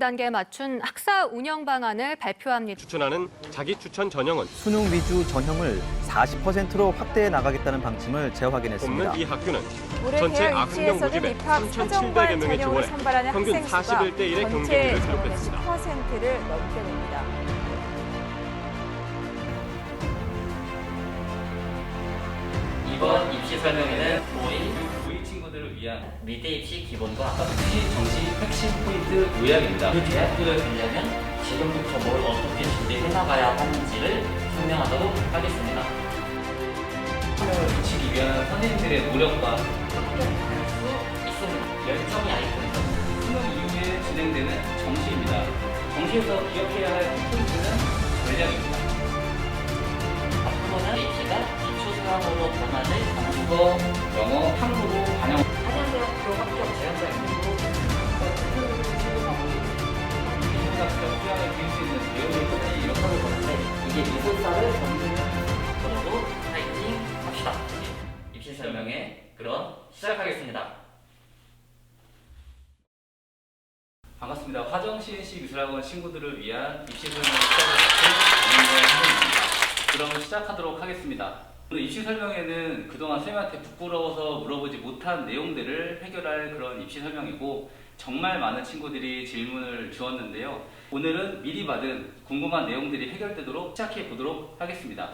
단계에 맞춘 학사 운영 방안을 발표합니다. 추천하는 자기 추천 전형은 수능 위주 전형을 40%로 확대해 나가겠다는 방침을 재확인했습니다. 뽑는 이 학교는 올해 전체 대학 학생명 입시에서는 모집에 입학 3,700여 사정관 명의 전형을 지원에 선발하는 평균 학생 수가 41대 1의 전체 경쟁률을 전형의 기록했습니다. 10%를 넘게 됩니다. 이번 입시 설명회는 고1 친구들을 위한 미대 입시 기본과 입시 정시 핵심 포인트 요약입니다. 그 대학교를 가려면 지금부터 뭘 어떻게 준비해 나가야 하는지를 설명하도록 하겠습니다. 설명을 미치기 위한 선생님들의 노력과 합격할 수 있습니다. 열정이 아이콘이죠. 수능 이후에 진행되는 정시입니다. 정시에서 기억해야 할 포인트는 전략입니다. 앞으로는 입시가 기초사항으로 변화될 국어, 영어, 한국어, 반영 한양대학교 합격 제한자 있고 기초학습 수양을 기울 수 있는 내용을 끝까지 이력하고 있는데 이게 미술사를 전수는 저도 파이팅 합시다. 입시 설명회 그럼 시작하겠습니다. 반갑습니다. 화정 CNC 미술학원 친구들을 위한 입시 설명회 시작을 선생님입니다. 그럼 시작하도록 하겠습니다. 오늘 입시 설명회는 그동안 쌤한테 부끄러워서 물어보지 못한 내용들을 해결할 그런 입시 설명이고 정말 많은 친구들이 질문을 주었는데요. 오늘은 미리 받은 궁금한 내용들이 해결되도록 시작해 보도록 하겠습니다.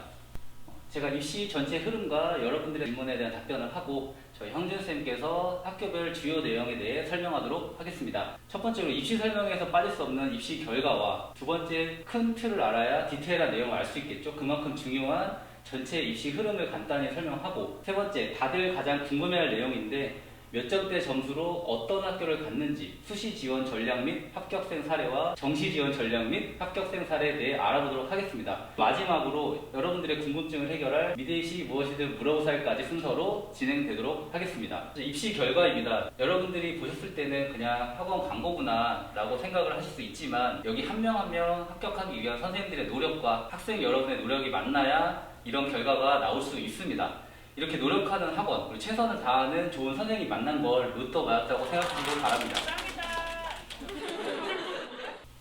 제가 입시 전체 흐름과 여러분들의 질문에 대한 답변을 하고 저희 형준쌤께서 학교별 주요 내용에 대해 설명하도록 하겠습니다. 첫 번째로 입시 설명회에서 빠질 수 없는 입시 결과와 두 번째 큰 틀을 알아야 디테일한 내용을 알 수 있겠죠. 그만큼 중요한 전체 입시 흐름을 간단히 설명하고 세 번째, 다들 가장 궁금해할 내용인데 몇 점대 점수로 어떤 학교를 갔는지 수시 지원 전략 및 합격생 사례와 정시 지원 전략 및 합격생 사례에 대해 알아보도록 하겠습니다. 마지막으로 여러분들의 궁금증을 해결할 미대 입시 무엇이든 물어보살까지 순서로 진행되도록 하겠습니다. 입시 결과입니다. 여러분들이 보셨을 때는 그냥 학원 광고구나 라고 생각을 하실 수 있지만 여기 한 명 한 명 합격하기 위한 선생님들의 노력과 학생 여러분의 노력이 만나야 이런 결과가 나올 수 있습니다. 이렇게 노력하는 학원, 그리고 최선을 다하는 좋은 선생님이 만난 걸 로또 맞았다고 생각하시기 바랍니다.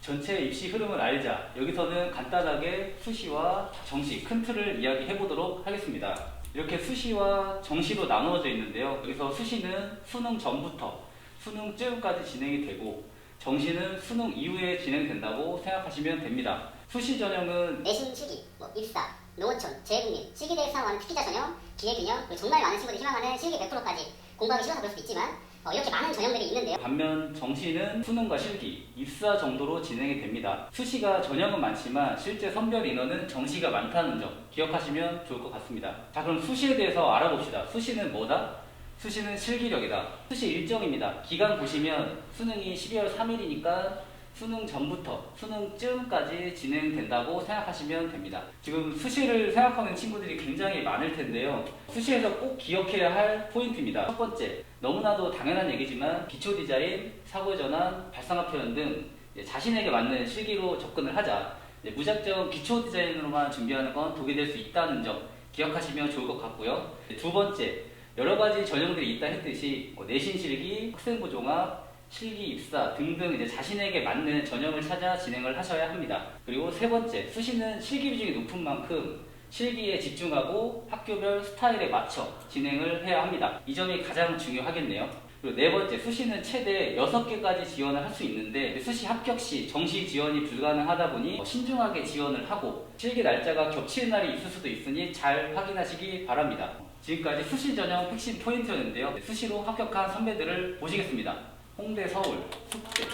전체 입시 흐름을 알자. 여기서는 간단하게 수시와 정시, 큰 틀을 이야기해 보도록 하겠습니다. 이렇게 수시와 정시로 나누어져 있는데요. 여기서 수시는 수능 전부터 수능쯤까지 진행이 되고 정시는 수능 이후에 진행된다고 생각하시면 됩니다. 수시 전형은 내신 실기, 입사, 농어촌, 재국민, 실기 대회 수상하는 특기자 전형, 기획균형, 그리고 정말 많은 친구들이 희망하는 실기 100%까지 공부하기 싫어서 그럴 수도 있지만 이렇게 많은 전형들이 있는데요. 반면 정시는 수능과 실기, 입사 정도로 진행이 됩니다. 수시가 전형은 많지만 실제 선별 인원은 정시가 많다는 점 기억하시면 좋을 것 같습니다. 자, 그럼 수시에 대해서 알아봅시다. 수시는 뭐다? 수시는 실기력이다. 수시 일정입니다. 기간 보시면 수능이 12월 3일이니까 수능 전부터 수능쯤까지 진행된다고 생각하시면 됩니다. 지금 수시를 생각하는 친구들이 굉장히 많을 텐데요. 수시에서 꼭 기억해야 할 포인트입니다. 첫 번째, 너무나도 당연한 얘기지만 기초 디자인, 사고 전환, 발상학 표현 등 자신에게 맞는 실기로 접근을 하자. 무작정 기초 디자인으로만 준비하는 건 독이 될 수 있다는 점 기억하시면 좋을 것 같고요. 두 번째, 여러 가지 전형들이 있다 했듯이 내신 실기, 학생부 종합, 실기 입사 등등 자신에게 맞는 전형을 찾아 진행을 하셔야 합니다. 그리고 세 번째, 수시는 실기 비중이 높은 만큼 실기에 집중하고 학교별 스타일에 맞춰 진행을 해야 합니다. 이 점이 가장 중요하겠네요. 그리고 네 번째, 수시는 최대 6개까지 지원을 할 수 있는데 수시 합격 시 정시 지원이 불가능하다 보니 신중하게 지원을 하고 실기 날짜가 겹치는 날이 있을 수도 있으니 잘 확인하시기 바랍니다. 지금까지 수시 전형 핵심 포인트였는데요. 수시로 합격한 선배들을 보시겠습니다. 홍대, 서울, 숙대,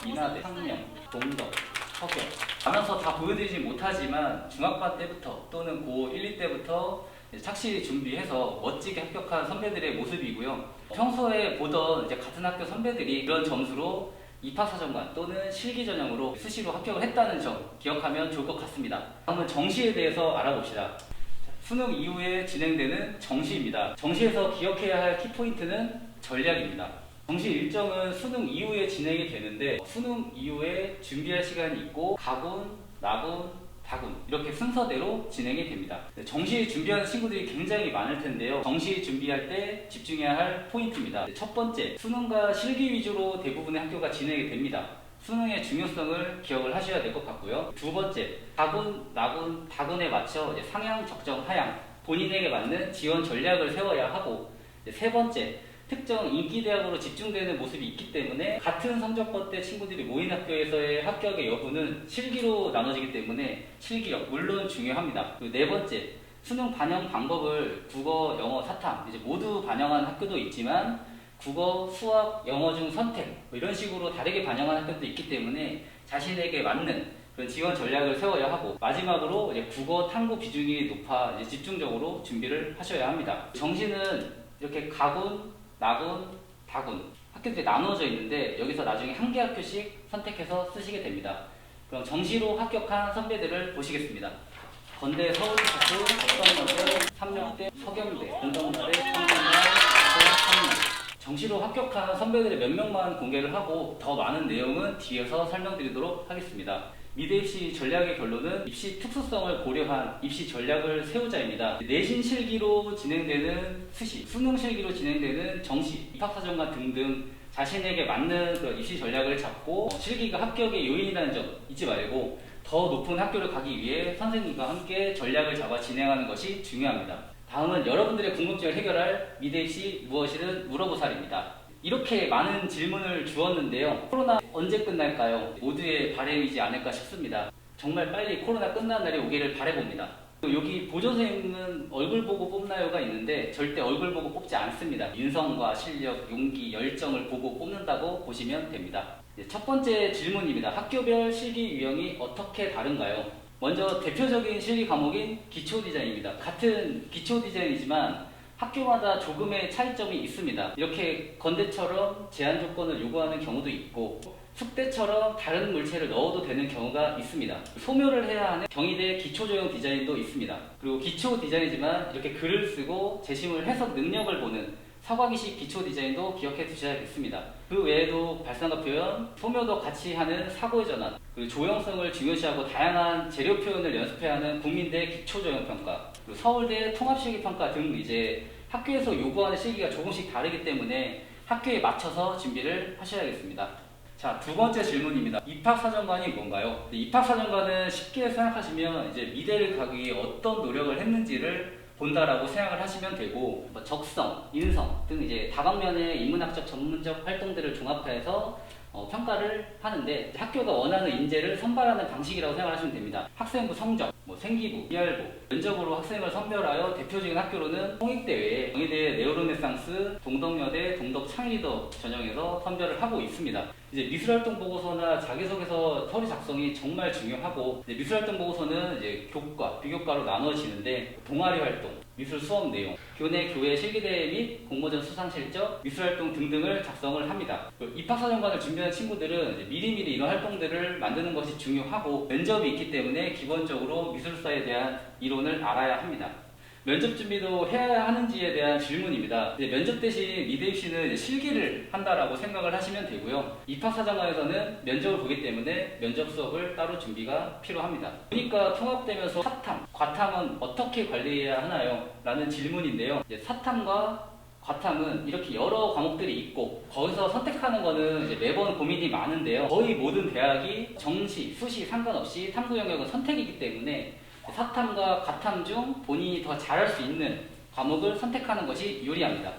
인하대, 상명, 동덕, 서경 가면서 다 보여드리지 못하지만 중학반 때부터 또는 고1, 2 때부터 착실히 준비해서 멋지게 합격한 선배들의 모습이고요. 평소에 보던 같은 학교 선배들이 이런 점수로 입학사정관 또는 실기전형으로 수시로 합격을 했다는 점 기억하면 좋을 것 같습니다. 다음은 정시에 대해서 알아봅시다. 수능 이후에 진행되는 정시입니다. 정시에서 기억해야 할 키포인트는 전략입니다. 정시 일정은 수능 이후에 진행이 되는데 수능 이후에 준비할 시간이 있고 가군, 나군, 다군 이렇게 순서대로 진행이 됩니다. 정시 준비하는 친구들이 굉장히 많을 텐데요. 정시 준비할 때 집중해야 할 포인트입니다. 첫 번째, 수능과 실기 위주로 대부분의 학교가 진행이 됩니다. 수능의 중요성을 기억을 하셔야 될 것 같고요. 두 번째, 다군에 맞춰 이제 상향, 적정, 하향 본인에게 맞는 지원 전략을 세워야 하고, 세 번째, 특정 인기대학으로 집중되는 모습이 있기 때문에 같은 성적권대 친구들이 모인 학교에서의 합격의 여부는 실기로 나눠지기 때문에 실기력 물론 중요합니다. 그리고 네 번째, 수능 반영 방법을 국어, 영어, 사탐 이제 모두 반영한 학교도 있지만 국어, 수학, 영어 중 선택 뭐 이런 식으로 다르게 반영한 학교도 있기 때문에 자신에게 맞는 그런 지원 전략을 세워야 하고, 마지막으로 이제 국어, 탐구 비중이 높아 이제 집중적으로 준비를 하셔야 합니다. 정시는 이렇게 가군, 나군, 다군 학교들이 나누어져 있는데 여기서 나중에 한 개 학교씩 선택해서 쓰시게 됩니다. 그럼 정시로 합격한 선배들을 보시겠습니다. 건대, 서울특수, 덕성여대, 삼명대, 서경대, 은성대, 청년대, 서울특수. 정시로 합격한 선배들의 몇 명만 공개를 하고 더 많은 내용은 뒤에서 설명드리도록 하겠습니다. 미대 입시 전략의 결론은 입시 특수성을 고려한 입시 전략을 세우자입니다. 내신 실기로 진행되는 수시, 수능 실기로 진행되는 정시, 입학사정관 등등 자신에게 맞는 그런 입시 전략을 잡고 실기가 합격의 요인이라는 점 잊지 말고 더 높은 학교를 가기 위해 선생님과 함께 전략을 잡아 진행하는 것이 중요합니다. 다음은 여러분들의 궁금증을 해결할 미대 입시 무엇이든 물어보살입니다. 이렇게 많은 질문을 주었는데요. 코로나 언제 끝날까요? 모두의 바람이지 않을까 싶습니다. 정말 빨리 코로나 끝나는 날이 오기를 바라봅니다. 여기 보조생은 얼굴 보고 뽑나요가 있는데 절대 얼굴 보고 뽑지 않습니다. 인성과 실력, 용기, 열정을 보고 뽑는다고 보시면 됩니다. 첫 번째 질문입니다. 학교별 실기 유형이 어떻게 다른가요? 먼저 대표적인 실기 과목인 기초 디자인입니다. 같은 기초 디자인이지만 학교마다 조금의 차이점이 있습니다. 이렇게 건대처럼 제한 조건을 요구하는 경우도 있고 숙대처럼 다른 물체를 넣어도 되는 경우가 있습니다. 소묘를 해야 하는 경희대 기초조형 디자인도 있습니다. 그리고 기초 디자인이지만 이렇게 글을 쓰고 재심을 해석 능력을 보는 서광희식 기초 디자인도 기억해 두셔야겠습니다. 그 외에도 발상과 표현, 소묘도 같이 하는 사고의 전환, 그리고 조형성을 중요시하고 다양한 재료 표현을 연습해야 하는 국민대 기초조형평가, 그리고 서울대 통합실기평가 등 이제 학교에서 요구하는 실기가 조금씩 다르기 때문에 학교에 맞춰서 준비를 하셔야겠습니다. 자, 두 번째 질문입니다. 입학사정관이 뭔가요? 입학사정관은 쉽게 생각하시면 이제 미대를 가기 위해 어떤 노력을 했는지를 본다라고 생각을 하시면 되고, 적성, 인성 등 이제 다방면의 인문학적 전문적 활동들을 종합해서 평가를 하는데 학교가 원하는 인재를 선발하는 방식이라고 생각하시면 됩니다. 학생부 성적, 생기부, 이할부, 면접으로 학생을 선별하여 대표적인 학교로는 홍익대회, 경희대 네오르네상스, 동덕여대, 동덕창의리더 전형에서 선별을 하고 있습니다. 이제 미술활동 보고서나 자기소개서 서류 작성이 정말 중요하고, 이제 미술활동 보고서는 이제 교과, 비교과로 나눠지는데 동아리 활동, 미술 수업 내용, 교내 교회 실기대회 및 공모전 수상 실적, 미술활동 등등을 작성을 합니다. 입학사정관을 준비하는 친구들은 이제 미리미리 이런 활동들을 만드는 것이 중요하고 면접이 있기 때문에 기본적으로 미술사에 대한 이론을 알아야 합니다. 면접 준비도 해야 하는지에 대한 질문입니다. 면접 대신 미대 입시는 실기를 한다라고 생각을 하시면 되고요. 입학사정관에서는 면접을 보기 때문에 면접 수업을 따로 준비가 필요합니다. 보니까 통합되면서 사탐, 과탐은 어떻게 관리해야 하나요? 라는 질문인데요. 사탐과 과탐은 이렇게 여러 과목들이 있고 거기서 선택하는 거는 이제 매번 고민이 많은데요. 거의 모든 대학이 정시, 수시 상관없이 탐구 영역은 선택이기 때문에 사탐과 과탐 중 본인이 더 잘할 수 있는 과목을 선택하는 것이 유리합니다.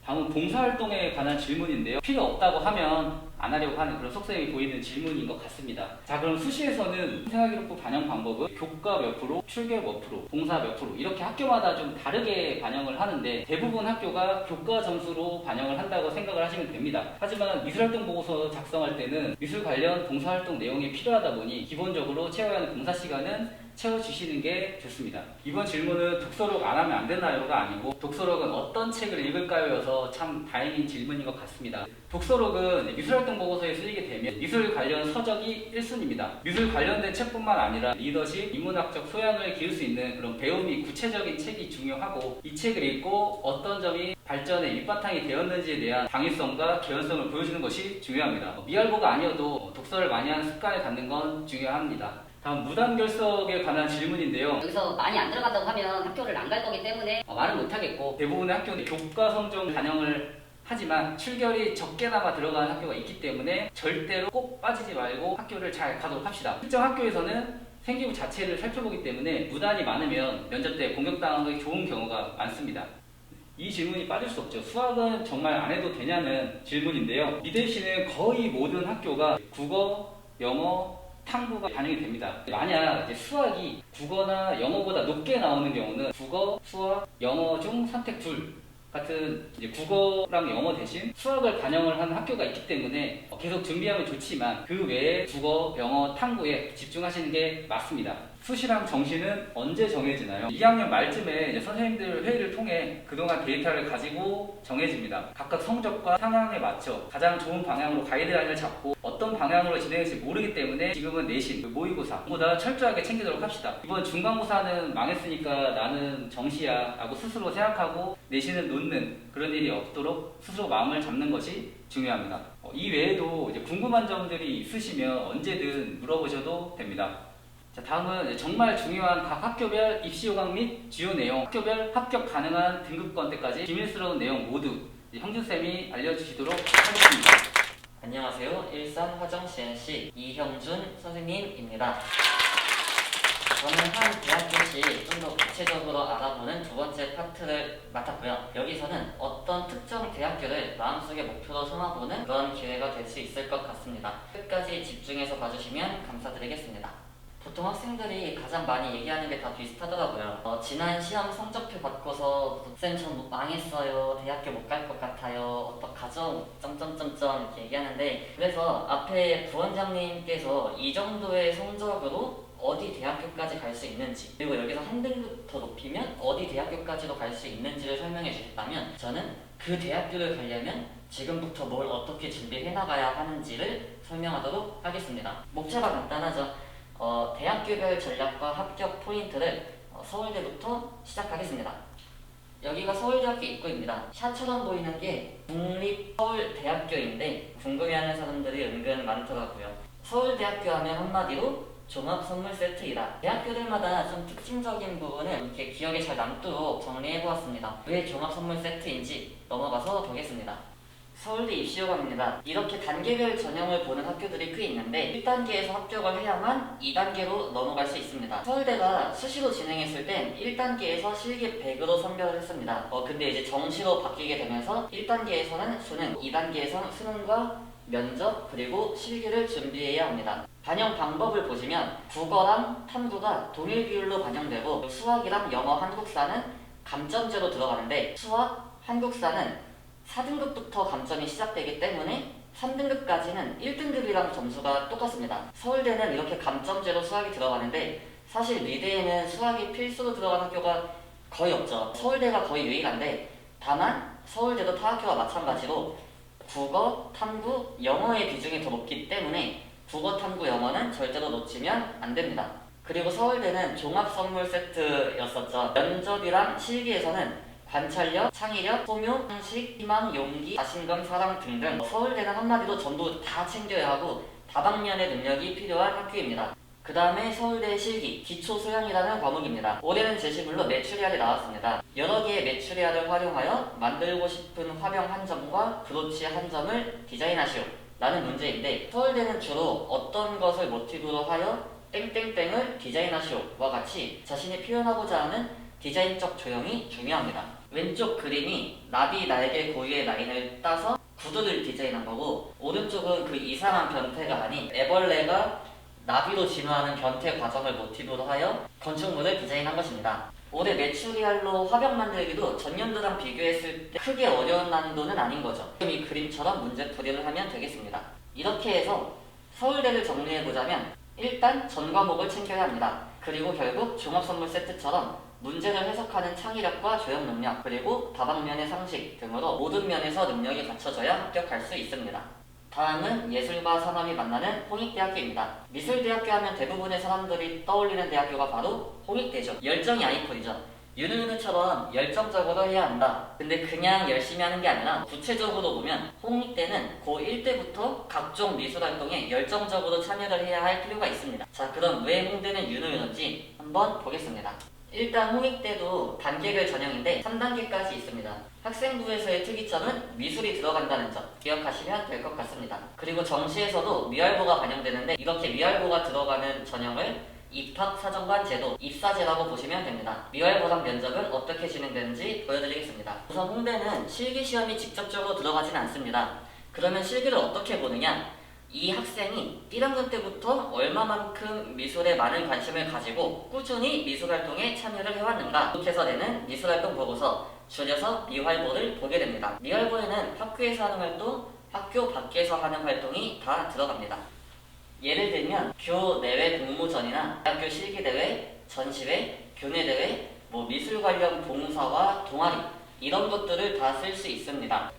다음은 봉사활동에 관한 질문인데요. 필요 없다고 하면 안 하려고 하는 그런 속성이 보이는 질문인 것 같습니다. 자, 그럼 수시에서는 생활기록부 반영 방법은 교과 몇 프로, 출결 몇 프로, 봉사 몇 프로 이렇게 학교마다 좀 다르게 반영을 하는데 대부분 학교가 교과 점수로 반영을 한다고 생각을 하시면 됩니다. 하지만 미술활동 보고서 작성할 때는 미술 관련 봉사활동 내용이 필요하다 보니 기본적으로 채워야 하는 봉사 시간은 채워주시는 게 좋습니다. 이번 질문은 독서록 안 하면 안 되나요가 아니고 독서록은 어떤 책을 읽을까요여서 참 다행인 질문인 것 같습니다. 독서록은 미술활동 보고서에 쓰이게 되면 미술 관련 서적이 1순위입니다. 미술 관련된 책뿐만 아니라 리더십, 인문학적 소양을 기를 수 있는 그런 배움이 구체적인 책이 중요하고 이 책을 읽고 어떤 점이 발전의 밑바탕이 되었는지에 대한 당위성과 개연성을 보여주는 것이 중요합니다. 미할고가 아니어도 독서를 많이 하는 습관을 갖는 건 중요합니다. 다음 무단결석에 관한 질문인데요. 여기서 많이 안 들어간다고 하면 학교를 안 갈 거기 때문에 말은 못하겠고 대부분의 학교는 교과 성적 반영을 하지만 출결이 적게나마 들어가는 학교가 있기 때문에 절대로 꼭 빠지지 말고 학교를 잘 가도록 합시다. 특정 학교에서는 생기부 자체를 살펴보기 때문에 무단이 많으면 면접 때 공격당하기 좋은 경우가 많습니다. 이 질문이 빠질 수 없죠. 수학은 정말 안 해도 되냐는 질문인데요. 미대 씨는 거의 모든 학교가 국어, 영어, 탕구가 반영이 됩니다. 만약 이제 수학이 국어나 영어보다 높게 나오는 경우는 국어, 수학, 영어 중 선택 둘 같은 이제 국어랑 영어 대신 수학을 반영을 하는 학교가 있기 때문에 계속 준비하면 좋지만 그 외에 국어, 영어, 탕구에 집중하시는 게 맞습니다. 수시랑 정시는 언제 정해지나요? 2학년 말쯤에 이제 선생님들 회의를 통해 그동안 데이터를 가지고 정해집니다. 각각 성적과 상황에 맞춰 가장 좋은 방향으로 가이드라인을 잡고 어떤 방향으로 진행할지 모르기 때문에 지금은 내신, 모의고사 보다 철저하게 챙기도록 합시다. 이번 중간고사는 망했으니까 나는 정시야 라고 스스로 생각하고 내신을 놓는 그런 일이 없도록 스스로 마음을 잡는 것이 중요합니다. 이 외에도 이제 궁금한 점들이 있으시면 언제든 물어보셔도 됩니다. 자, 다음은 정말 중요한 각 학교별 입시 요강 및 주요 내용, 학교별 합격 가능한 등급권대까지 비밀스러운 내용 모두 형준쌤이 알려주시도록 하겠습니다. 안녕하세요. 일산 화정CNC 이형준 선생님입니다. 저는 한 대학교시 좀 더 구체적으로 알아보는 두 번째 파트를 맡았고요. 여기서는 어떤 특정 대학교를 마음속에 목표로 삼아보는 그런 기회가 될 수 있을 것 같습니다. 끝까지 집중해서 봐주시면 감사드리겠습니다. 보통 학생들이 가장 많이 얘기하는 게 다 비슷하더라고요. 지난 시험 성적표 받고서 쌤 전 망했어요. 대학교 못 갈 것 같아요. 어떡하죠? 점점점점 이렇게 얘기하는데, 그래서 앞에 부원장님께서 이 정도의 성적으로 어디 대학교까지 갈 수 있는지, 그리고 여기서 한 등급 더 높이면 어디 대학교까지도 갈 수 있는지를 설명해 주셨다면, 저는 그 대학교를 가려면 지금부터 뭘 어떻게 준비해 나가야 하는지를 설명하도록 하겠습니다. 목차가 간단하죠. 대학교별 전략과 합격 포인트를 서울대부터 시작하겠습니다. 여기가 서울대학교 입구입니다. 샤처럼 보이는 게 국립서울대학교인데 궁금해하는 사람들이 은근 많더라고요. 서울대학교 하면 한마디로 종합선물 세트이다. 대학교들마다 좀 특징적인 부분을 이렇게 기억에 잘 남도록 정리해보았습니다. 왜 종합선물 세트인지 넘어가서 보겠습니다. 서울대 입시요강입니다. 이렇게 단계별 전형을 보는 학교들이 꽤 있는데 1단계에서 합격을 해야만 2단계로 넘어갈 수 있습니다. 서울대가 수시로 진행했을 땐 1단계에서 실기 100으로 선별을 했습니다. 근데 이제 정시로 바뀌게 되면서 1단계에서는 수능, 2단계에서는 수능과 면접, 그리고 실기를 준비해야 합니다. 반영 방법을 보시면 국어랑 탐구가 동일 비율로 반영되고 수학이랑 영어, 한국사는 감점제로 들어가는데 수학, 한국사는 4등급부터 감점이 시작되기 때문에 3등급까지는 1등급이랑 점수가 똑같습니다. 서울대는 이렇게 감점제로 수학이 들어가는데 사실 미대에는 수학이 필수로 들어가는 학교가 거의 없죠. 서울대가 거의 유일한데, 다만 서울대도 타 학교와 마찬가지로 국어, 탐구, 영어의 비중이 더 높기 때문에 국어, 탐구, 영어는 절대로 놓치면 안 됩니다. 그리고 서울대는 종합선물 세트였었죠. 면접이랑 실기에서는 관찰력, 창의력, 소묘, 상식, 희망, 용기, 자신감, 사랑 등등 서울대는 한마디로 전부 다 챙겨야 하고 다방면의 능력이 필요한 학교입니다. 그 다음에 서울대 실기, 기초소양이라는 과목입니다. 올해는 제시물로 메추리알이 나왔습니다. 여러 개의 메추리알을 활용하여 만들고 싶은 화병 한 점과 브로치 한 점을 디자인하시오 라는 문제인데, 서울대는 주로 어떤 것을 모티브로 하여 땡땡땡을 디자인하시오와 같이 자신이 표현하고자 하는 디자인적 조형이 중요합니다. 왼쪽 그림이 나비 날개 고유의 라인을 따서 구두를 디자인한 거고, 오른쪽은 그 이상한 변태가 아닌 애벌레가 나비로 진화하는 변태 과정을 모티브로 하여 건축물을 디자인한 것입니다. 올해 메추리알로 화병 만들기도 전년도랑 비교했을 때 크게 어려운 난이도는 아닌 거죠. 지금 이 그림처럼 문제풀이를 하면 되겠습니다. 이렇게 해서 서울대를 정리해보자면 일단 전 과목을 챙겨야 합니다. 그리고 결국 종합선물 세트처럼 문제를 해석하는 창의력과 조형 능력, 그리고 다방면의 상식 등으로 모든 면에서 능력이 갖춰져야 합격할 수 있습니다. 다음은 예술과 산업이 만나는 홍익대학교입니다. 미술대학교 하면 대부분의 사람들이 떠올리는 대학교가 바로 홍익대죠. 열정이 아이콘이죠. 윤은우처럼 열정적으로 해야 한다. 근데 그냥 열심히 하는 게 아니라 구체적으로 보면 홍익대는 고1 때부터 각종 미술활동에 열정적으로 참여를 해야 할 필요가 있습니다. 자, 그럼 왜 홍대는 윤은우인지 한번 보겠습니다. 일단 홍익대도 단계별 전형인데 3단계까지 있습니다. 학생부에서의 특이점은 미술이 들어간다는 점 기억하시면 될 것 같습니다. 그리고 정시에서도 미활보가 반영되는데 이렇게 미활보가 들어가는 전형을 입학사정관 제도, 입사제라고 보시면 됩니다. 미활보랑 면접은 어떻게 진행되는지 보여드리겠습니다. 우선 홍대는 실기시험이 직접적으로 들어가진 않습니다. 그러면 실기를 어떻게 보느냐? 이 학생이 1학년 때부터 얼마만큼 미술에 많은 관심을 가지고 꾸준히 미술활동에 참여를 해왔는가, 이렇게 해서 내는 미술활동 보고서, 줄여서 미활보를 보게 됩니다. 미활보에는 학교에서 하는 활동, 학교 밖에서 하는 활동이 다 들어갑니다. 예를 들면 교내외 공모전이나 대학교 실기대회, 전시회, 교내대회, 미술 관련 봉사와 동아리 이런 것들을 다 쓸 수 있습니다.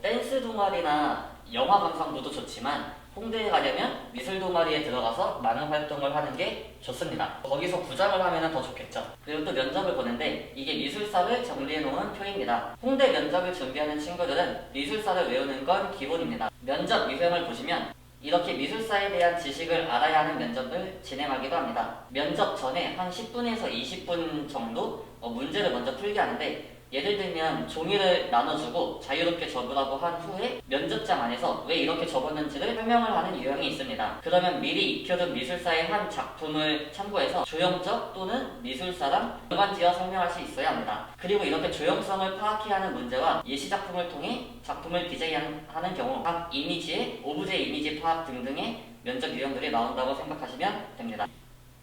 댄스 동아리나 영화 감상부도 좋지만 홍대에 가려면 미술 동아리에 들어가서 많은 활동을 하는 게 좋습니다. 거기서 부장을 하면 더 좋겠죠. 그리고 또 면접을 보는데 이게 미술사를 정리해 놓은 표입니다. 홍대 면접을 준비하는 친구들은 미술사를 외우는 건 기본입니다. 면접 유형을 보시면 이렇게 미술사에 대한 지식을 알아야 하는 면접을 진행하기도 합니다. 면접 전에 한 10분에서 20분 정도 문제를 먼저 풀게 하는데, 예를 들면 종이를 나눠주고 자유롭게 적으라고 한 후에 면접장 안에서 왜 이렇게 적었는지를 설명을 하는 유형이 있습니다. 그러면 미리 익혀둔 미술사의 한 작품을 참고해서 조형적 또는 미술사랑 연관지어 설명할 수 있어야 합니다. 그리고 이렇게 조형성을 파악해야 하는 문제와 예시작품을 통해 작품을 디자인하는 경우 각 이미지의 오브제 이미지 파악 등등의 면접 유형들이 나온다고 생각하시면 됩니다.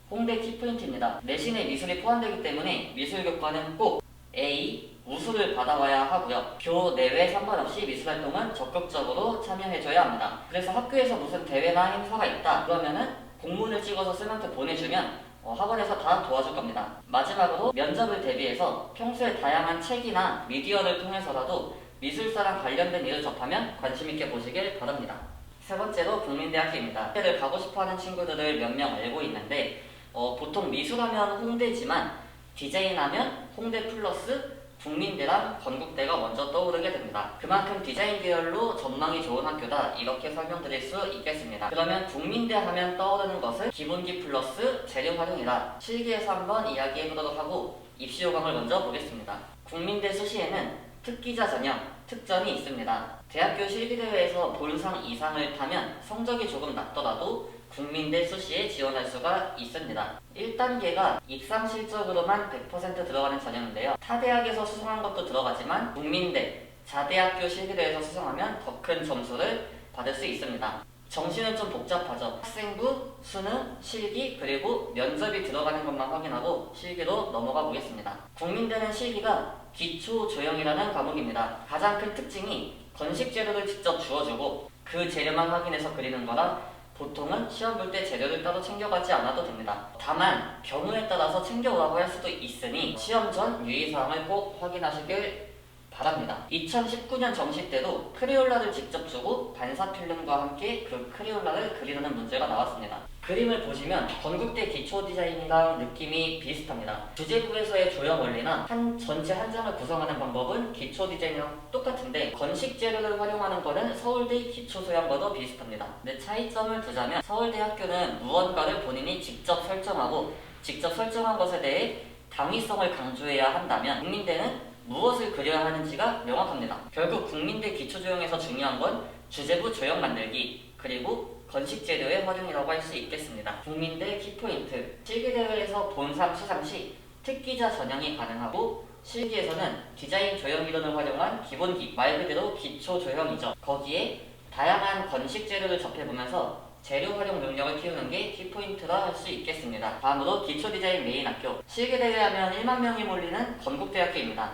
홍대 키포인트입니다. 내신에 미술이 포함되기 때문에 미술교과는 꼭 A, 우수를 받아와야 하고요. 교내외 상관없이 미술활동은 적극적으로 참여해줘야 합니다. 그래서 학교에서 무슨 대회나 행사가 있다 그러면은 공문을 찍어서 쌤한테 보내주면 학원에서 다 도와줄 겁니다. 마지막으로 면접을 대비해서 평소에 다양한 책이나 미디어를 통해서라도 미술사랑 관련된 일을 접하면 관심있게 보시길 바랍니다. 세 번째로 국민대학교입니다. 홍대를 가고 싶어하는 친구들을 몇 명 알고 있는데 보통 미술하면 홍대지만 디자인하면 홍대 플러스 국민대랑 건국대가 먼저 떠오르게 됩니다. 그만큼 디자인 계열로 전망이 좋은 학교다, 이렇게 설명드릴 수 있겠습니다. 그러면 국민대 하면 떠오르는 것은 기본기 플러스 재료 활용이다. 실기에서 한번 이야기해보도록 하고 입시 요강을 먼저 보겠습니다. 국민대 수시에는 특기자 전형, 특전이 있습니다. 대학교 실기대회에서 본상 이상을 타면 성적이 조금 낮더라도 국민대 수시에 지원할 수가 있습니다. 1단계가 입상 실적으로만 100% 들어가는 전형인데요. 타 대학에서 수상한 것도 들어가지만 국민대, 자대학교 실기대회에서 수상하면 더 큰 점수를 받을 수 있습니다. 정시는 좀 복잡하죠. 학생부, 수능, 실기, 그리고 면접이 들어가는 것만 확인하고 실기로 넘어가 보겠습니다. 국민대는 실기가 기초 조형이라는 과목입니다. 가장 큰 특징이 건식 재료를 직접 주어주고 그 재료만 확인해서 그리는 거라 보통은 시험 볼 때 재료를 따로 챙겨가지 않아도 됩니다. 다만 경우에 따라서 챙겨오라고 할 수도 있으니 시험 전 유의사항을 꼭 확인하시길 바랍니다. 2019년 정시 때도 크레올라를 직접 주고 반사필름과 함께 그 크레올라를 그리는 문제가 나왔습니다. 그림을 보시면 건국대 기초 디자인이랑 느낌이 비슷합니다. 주제부에서의 조형 원리나 전체 한 장을 구성하는 방법은 기초 디자인이랑 똑같은데 건식 재료를 활용하는 거는 서울대 기초 소양과도 비슷합니다. 근데 차이점을 두자면 서울대학교는 무언가를 본인이 직접 설정하고 직접 설정한 것에 대해 당위성을 강조해야 한다면 국민대는 무엇을 그려야 하는지가 명확합니다. 결국 국민대 기초조형에서 중요한 건 주제부 조형 만들기, 그리고 건식 재료의 활용이라고 할 수 있겠습니다. 국민대 키포인트, 실기대회에서 본상 수상 시 특기자 전형이 가능하고 실기에서는 디자인 조형 이론을 활용한 기본기, 말 그대로 기초 조형이죠. 거기에 다양한 건식 재료를 접해보면서 재료 활용 능력을 키우는 게 키포인트라 할 수 있겠습니다. 다음으로 기초 디자인 메인 학교, 실기대회 하면 1만 명이 몰리는 건국대학교입니다.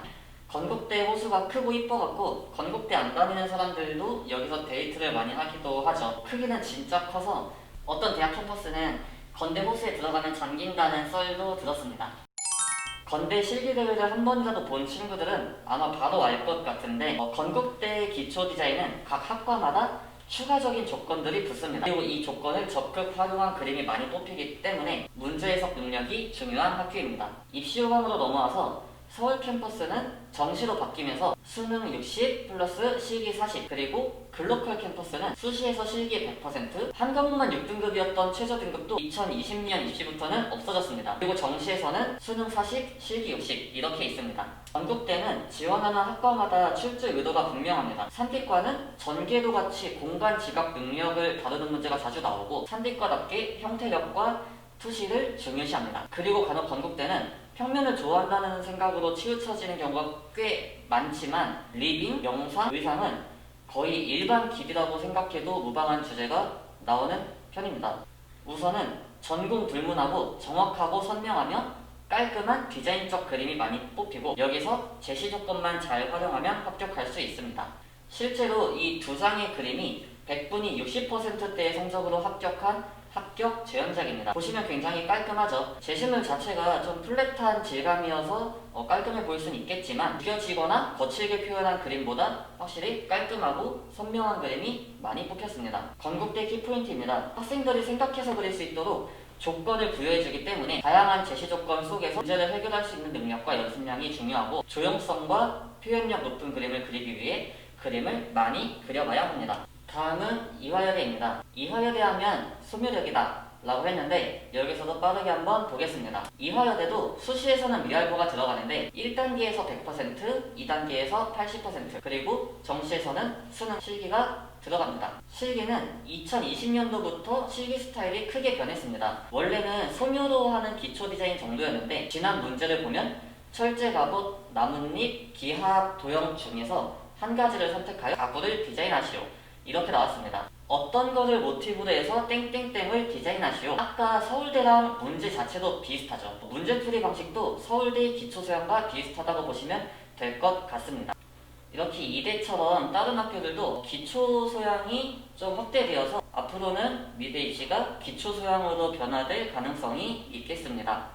건국대 호수가 크고 이뻐갖고 건국대 안 다니는 사람들도 여기서 데이트를 많이 하기도 하죠. 크기는 진짜 커서 어떤 대학 캠퍼스는 건대 호수에 들어가면 잠긴다는 썰도 들었습니다. 건대 실기대회를 한 번이라도 본 친구들은 아마 바로 알 것 같은데 건국대 기초 디자인은 각 학과마다 추가적인 조건들이 붙습니다. 그리고 이 조건을 적극 활용한 그림이 많이 뽑히기 때문에 문제 해석 능력이 중요한 학교입니다. 입시 요강으로 넘어와서 서울 캠퍼스는 정시로 바뀌면서 수능 60 플러스 실기 40, 그리고 글로컬 캠퍼스는 수시에서 실기 100%, 한 과목만 6등급이었던 최저 등급도 2020년 입시부터는 없어졌습니다. 그리고 정시에서는 수능 40, 실기 60 이렇게 있습니다. 건국대는 지원하는 학과마다 출제 의도가 분명합니다. 산디과는 전개도 같이 공간 지각 능력을 다루는 문제가 자주 나오고 산디과답게 형태력과 투시를 중요시합니다. 그리고 간혹 건국대는 평면을 좋아한다는 생각으로 치우쳐지는 경우가 꽤 많지만 리빙, 영상, 의상은 거의 일반 길이라고 생각해도 무방한 주제가 나오는 편입니다. 우선은 전공 불문하고 정확하고 선명하며 깔끔한 디자인적 그림이 많이 뽑히고 여기서 제시 조건만 잘 활용하면 합격할 수 있습니다. 실제로 이 두 장의 그림이 100분이 60%대의 성적으로 합격한 합격 재현작입니다. 보시면 굉장히 깔끔하죠. 제시물 자체가 좀 플랫한 질감이어서 깔끔해 보일 수는 있겠지만 구겨지거나 거칠게 표현한 그림보다 확실히 깔끔하고 선명한 그림이 많이 뽑혔습니다. 건국대 키포인트입니다. 학생들이 생각해서 그릴 수 있도록 조건을 부여해주기 때문에 다양한 제시 조건 속에서 문제를 해결할 수 있는 능력과 연습량이 중요하고 조형성과 표현력 높은 그림을 그리기 위해 그림을 많이 그려봐야 합니다. 다음은 이화여대입니다. 이화여대 하면 소묘력이다 라고 했는데 여기서도 빠르게 한번 보겠습니다. 이화여대도 수시에서는 미알보가 들어가는데 1단계에서 100%, 2단계에서 80%, 그리고 정시에서는 수능 실기가 들어갑니다. 실기는 2020년도부터 실기 스타일이 크게 변했습니다. 원래는 소묘로 하는 기초 디자인 정도였는데 지난 문제를 보면 철제 갑옷, 나뭇잎, 기하학, 도형 중에서 한 가지를 선택하여 가구를 디자인하시오 이렇게 나왔습니다. 어떤 거를 모티브로 해서 땡땡땡을 디자인하시오. 아까 서울대랑 문제 자체도 비슷하죠. 문제풀이 방식도 서울대 기초소양과 비슷하다고 보시면 될 것 같습니다. 이렇게 이대처럼 다른 학교들도 기초소양이 좀 확대되어서 앞으로는 미대 입시가 기초소양으로 변화될 가능성이 있겠습니다.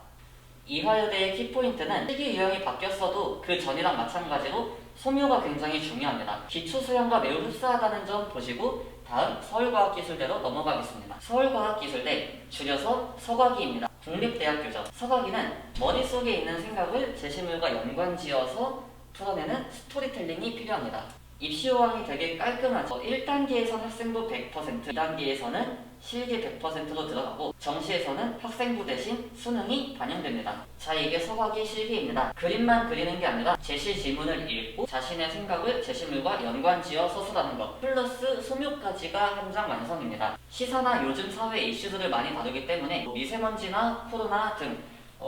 이화여대의 키포인트는 실기 유형이 바뀌었어도 그 전이랑 마찬가지로 소묘가 굉장히 중요합니다. 기초소양과 매우 흡사하다는 점 보시고 다음 서울과학기술대로 넘어가겠습니다. 서울과학기술대, 줄여서 서과기입니다. 국립대학교죠. 서과기는 머릿속에 있는 생각을 제시물과 연관지어서 풀어내는 스토리텔링이 필요합니다. 입시 요항이 되게 깔끔하죠. 1단계에서는 학생부 100%, 2단계에서는 실기 100%로 들어가고 정시에서는 학생부 대신 수능이 반영됩니다. 자, 이게 서과기 실기입니다. 그림만 그리는 게 아니라 제시 지문을 읽고 자신의 생각을 제시물과 연관지어 서술하는 것 플러스 소묘까지가 한 장 완성입니다. 시사나 요즘 사회 이슈들을 많이 다루기 때문에 미세먼지나 코로나 등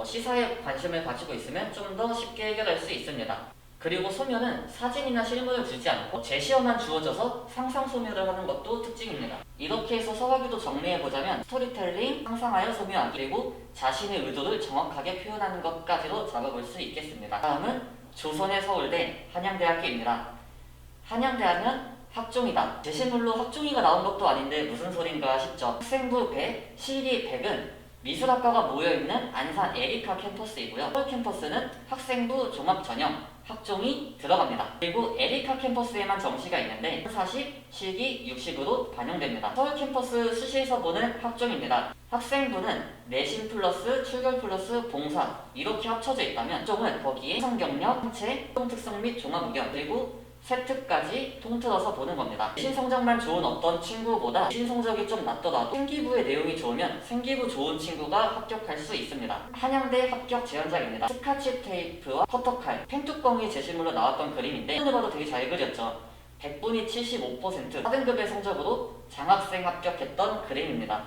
시사에 관심을 가지고 있으면 좀 더 쉽게 해결할 수 있습니다. 그리고 소묘는 사진이나 실물을 주지 않고 제시어만 주어져서 상상 소묘를 하는 것도 특징입니다. 이렇게 해서 서과기도 정리해보자면 스토리텔링, 상상하여 소묘하기, 그리고 자신의 의도를 정확하게 표현하는 것까지로 잡아볼 수 있겠습니다. 다음은 조선의 서울대 한양대학교입니다. 한양대 하면 학종이다. 제시물로 학종이가 나온 것도 아닌데 무슨 소린가 싶죠. 학생부 100, 실기 100은 미술학과가 모여있는 안산 에리카 캠퍼스이고요. 서울 캠퍼스는 학생부 종합 전형 학종이 들어갑니다. 그리고 에리카 캠퍼스에만 정시가 있는데 40, 실기 60으로 반영됩니다. 서울 캠퍼스 수시에서 보는 학종입니다. 학생부는 내신 플러스 출결 플러스 봉사 이렇게 합쳐져 있다면 학종은 거기에 성경력, 성체, 특성 및 종합 의견 그리고 세트까지 통틀어서 보는 겁니다. 내신 성적만 좋은 어떤 친구보다 내신 성적이 좀 낮더라도 생기부의 내용이 좋으면 생기부 좋은 친구가 합격할 수 있습니다. 한양대 합격 재현작입니다. 스카치 테이프와 커터칼, 펜뚜껑이 제시물로 나왔던 그림인데 사진을 봐도 되게 잘 그렸죠. 100분이 75%, 4등급의 성적으로 장학생 합격했던 그림입니다.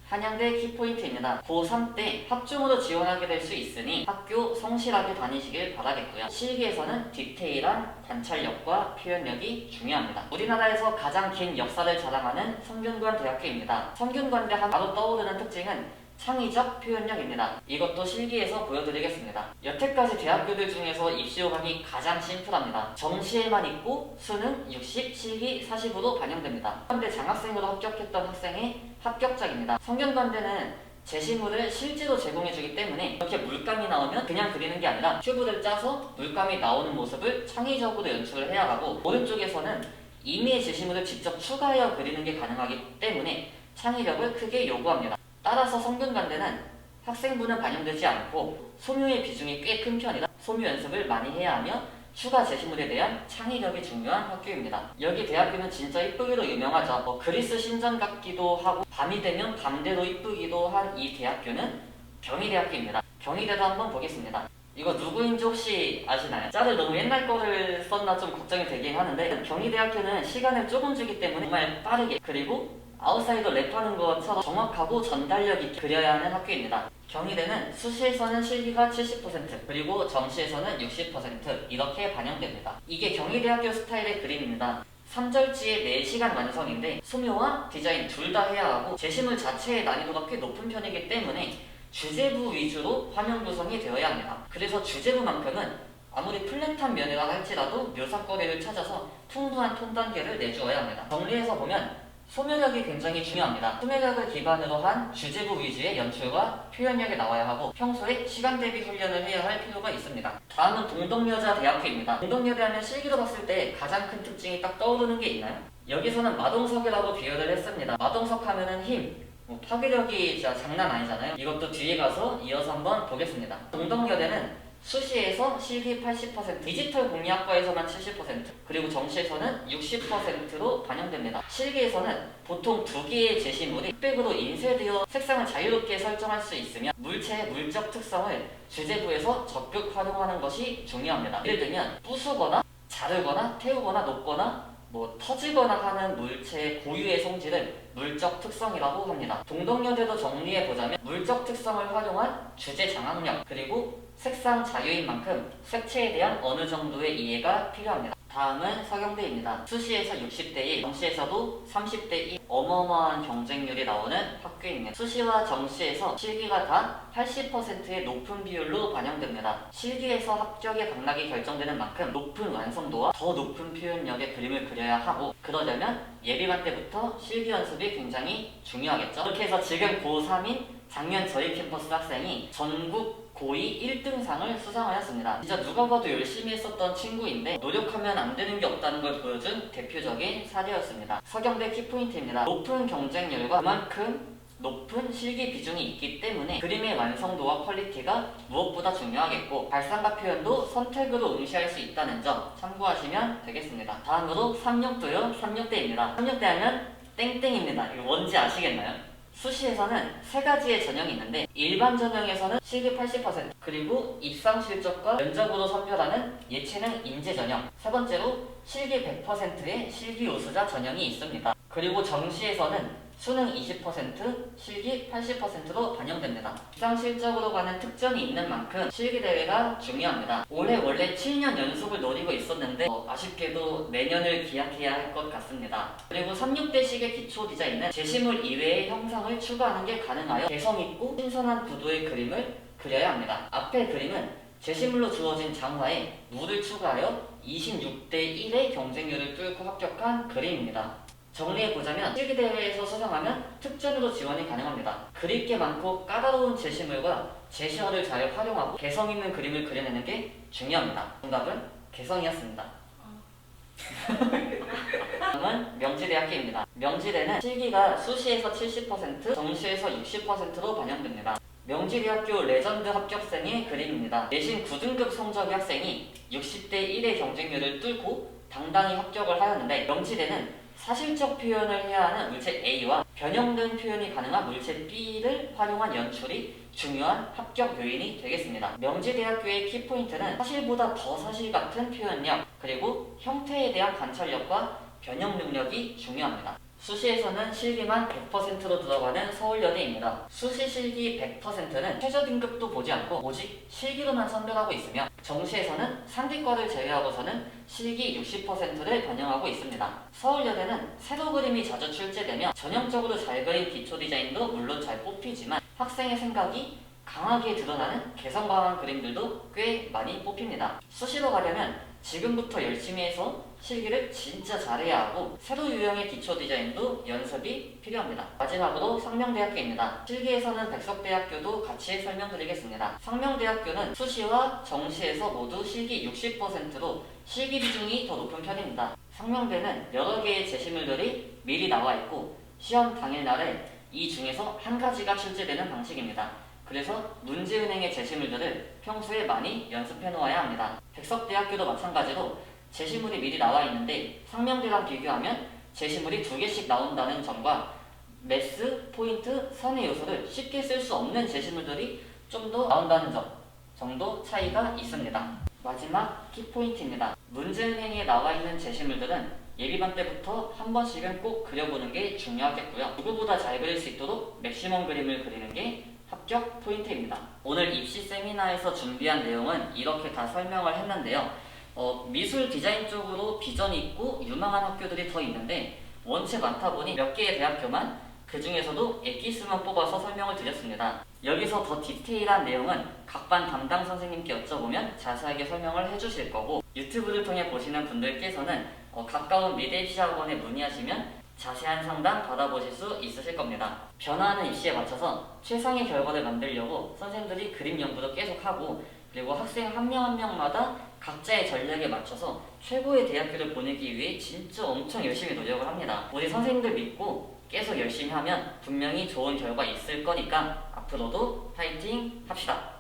한양대 키포인트입니다. 고3 때 학종으로 지원하게 될 수 있으니 학교 성실하게 다니시길 바라겠고요. 실기에서는 디테일한 관찰력과 표현력이 중요합니다. 우리나라에서 가장 긴 역사를 자랑하는 성균관 대학교입니다. 성균관대 하면 바로 떠오르는 특징은 창의적 표현력입니다. 이것도 실기에서 보여드리겠습니다. 여태까지 대학교들 중에서 입시 요강이 가장 심플합니다. 정시에만 있고 수능 60, 실기 40으로 반영됩니다. 그런데 장학생으로 합격했던 학생의 합격작입니다. 성균관대는 제시물을 실제로 제공해주기 때문에 이렇게 물감이 나오면 그냥 그리는 게 아니라 큐브를 짜서 물감이 나오는 모습을 창의적으로 연출을 해야 하고 오른쪽에서는 이미의 제시물을 직접 추가하여 그리는 게 가능하기 때문에 창의력을 크게 요구합니다. 따라서 성균관대는 학생부는 반영되지 않고 소묘의 비중이 꽤 큰 편이라 소묘 연습을 많이 해야 하며 추가 제시물에 대한 창의력이 중요한 학교입니다. 여기 대학교는 진짜 이쁘기로 유명하죠. 그리스 신전 같기도 하고 밤이 되면 밤대로 이쁘기도 한 이 대학교는 경희대학교입니다. 경희대도 한번 보겠습니다. 이거 누구인지 혹시 아시나요? 짤을 너무 옛날 거를 썼나 좀 걱정이 되긴 하는데 경희대학교는 시간을 조금 주기 때문에 정말 빠르게 그리고 아웃사이더 랩하는 것처럼 정확하고 전달력 있게 그려야 하는 학교입니다. 경희대는 수시에서는 실기가 70% 그리고 정시에서는 60% 이렇게 반영됩니다. 이게 경희대학교 스타일의 그림입니다. 3절지에 4시간 완성인데 소묘와 디자인 둘 다 해야 하고 제시물 자체의 난이도가 꽤 높은 편이기 때문에 주제부 위주로 화면 구성이 되어야 합니다. 그래서 주제부만큼은 아무리 플랫한 면이라 할지라도 묘사거리를 찾아서 풍부한 톤 단계를 내주어야 합니다. 정리해서 보면 소묘력이 굉장히 중요합니다. 소묘력을 기반으로 한 주제부 위주의 연출과 표현력이 나와야 하고 평소에 시간 대비 훈련을 해야 할 필요가 있습니다. 다음은 동덕여자대학교입니다. 동덕여대하면 실기로 봤을 때 가장 큰 특징이 딱 떠오르는 게 있나요? 여기서는 마동석이라고 비유를 했습니다. 마동석 하면은 힘, 파괴력이 진짜 장난 아니잖아요. 이것도 뒤에 가서 이어서 한번 보겠습니다. 동덕여대는 수시에서 실기 80%, 디지털 공리학과에서만 70%, 그리고 정시에서는 60%로 반영됩니다. 실기에서는 보통 2개의 제시물이 흑백으로 인쇄되어 색상을 자유롭게 설정할 수 있으며 물체의 물적 특성을 주제부에서 적극 활용하는 것이 중요합니다. 예를 들면 부수거나 자르거나 태우거나 녹거나 터지거나 하는 물체의 고유의 성질을 물적 특성이라고 합니다. 동덕여대도 정리해보자면 물적 특성을 활용한 주제 장악력 그리고 색상 자유인 만큼 색채에 대한 어느 정도의 이해가 필요합니다. 다음은 서경대입니다. 수시에서 60대1, 정시에서도 30대2 어마어마한 경쟁률이 나오는 학교입니다. 수시와 정시에서 실기가 다 80%의 높은 비율로 반영됩니다. 실기에서 합격의 강락이 결정되는 만큼 높은 완성도와 더 높은 표현력의 그림을 그려야 하고 그러려면 예비반 때부터 실기 연습이 굉장히 중요하겠죠. 이렇게 해서 지금 고3인 작년 저희 캠퍼스 학생이 전국 고2 1등상을 수상하였습니다. 진짜 누가 봐도 열심히 했었던 친구인데 노력하면 안 되는 게 없다는 걸 보여준 대표적인 사례였습니다. 서경대 키포인트입니다. 높은 경쟁률과 그만큼 높은 실기 비중이 있기 때문에 그림의 완성도와 퀄리티가 무엇보다 중요하겠고 발상과 표현도 선택으로 응시할 수 있다는 점 참고하시면 되겠습니다. 다음으로 삼육도요. 삼육대입니다. 삼육대 하면 땡땡입니다. 이거 뭔지 아시겠나요? 수시에서는 3가지의 전형이 있는데 일반 전형에서는 실기 80% 그리고 입상 실적과 면접으로 선별하는 예체능 인재 전형 세 번째로 실기 100%의 실기 우수자 전형이 있습니다. 그리고 정시에서는 수능 20%, 실기 80%로 반영됩니다. 입상 실적으로 가는 특전이 있는 만큼 실기 대회가 중요합니다. 올해 원래 7년 연속을 노리고 있었는데 아쉽게도 내년을 기약해야 할 것 같습니다. 그리고 36대식의 기초 디자인은 제시물 이외의 형상을 추가하는 게 가능하여 개성있고 신선한 구도의 그림을 그려야 합니다. 앞의 그림은 제시물로 주어진 장화에 물을 추가하여 26대1의 경쟁률을 뚫고 합격한 그림입니다. 정리해보자면 실기대회에서 수상하면 특전으로 지원이 가능합니다. 그릴 게 많고 까다로운 제시물과 제시어를 잘 활용하고 개성있는 그림을 그려내는 게 중요합니다. 정답은 개성이었습니다. 다음은 명지대학교입니다. 명지대는 실기가 수시에서 70%, 정시에서 60%로 반영됩니다. 명지대학교 레전드 합격생의 그림입니다. 내신 9등급 성적의 학생이 60대1의 경쟁률을 뚫고 당당히 합격을 하였는데 명지대는 사실적 표현을 해야 하는 물체 A와 변형된 표현이 가능한 물체 B를 활용한 연출이 중요한 합격 요인이 되겠습니다. 명지대학교의 키포인트는 사실보다 더 사실 같은 표현력 그리고 형태에 대한 관찰력과 변형 능력이 중요합니다. 수시에서는 실기만 100%로 들어가는 서울여대입니다. 수시 실기 100%는 최저 등급도 보지 않고 오직 실기로만 선별하고 있으며 정시에서는 상기과를 제외하고서는 실기 60%를 반영하고 있습니다. 서울여대는 세로 그림이 자주 출제되며 전형적으로 잘 그린 기초 디자인도 물론 잘 뽑히지만 학생의 생각이 강하게 드러나는 개성 강한 그림들도 꽤 많이 뽑힙니다. 수시로 가려면 지금부터 열심히 해서 실기를 진짜 잘해야 하고 새로 유형의 기초 디자인도 연습이 필요합니다. 마지막으로 성명대학교입니다. 실기에서는 백석대학교도 같이 설명드리겠습니다. 성명대학교는 수시와 정시에서 모두 실기 60%로 실기 비중이 더 높은 편입니다. 성명대는 여러 개의 제시물들이 미리 나와 있고 시험 당일날에 이 중에서 한 가지가 출제되는 방식입니다. 그래서 문제은행의 제시물들을 평소에 많이 연습해 놓아야 합니다. 백석대학교도 마찬가지로 제시물이 미리 나와 있는데 상명대랑 비교하면 제시물이 2개씩 나온다는 점과 매스, 포인트, 선의 요소를 쉽게 쓸 수 없는 제시물들이 좀 더 나온다는 점 정도 차이가 있습니다. 마지막 키포인트입니다. 문제은행에 나와 있는 제시물들은 예비반 때부터 한 번씩은 꼭 그려보는 게 중요하겠고요. 누구보다 잘 그릴 수 있도록 맥시멈 그림을 그리는 게 합격 포인트입니다. 오늘 입시 세미나에서 준비한 내용은 이렇게 다 설명을 했는데요. 미술 디자인 쪽으로 비전이 있고 유망한 학교들이 더 있는데 원체 많다 보니 몇 개의 대학교만 그 중에서도 엑기스만 뽑아서 설명을 드렸습니다. 여기서 더 디테일한 내용은 각 반 담당 선생님께 여쭤보면 자세하게 설명을 해주실 거고 유튜브를 통해 보시는 분들께서는 가까운 미래입시학원에 문의하시면 자세한 상담 받아보실 수 있으실 겁니다. 변화하는 입시에 맞춰서 최상의 결과를 만들려고 선생님들이 그림 연구도 계속하고 그리고 학생 한 명 한 명마다 각자의 전략에 맞춰서 최고의 대학교를 보내기 위해 진짜 엄청 열심히 노력을 합니다. 우리 선생님들 믿고 계속 열심히 하면 분명히 좋은 결과 있을 거니까 앞으로도 파이팅 합시다.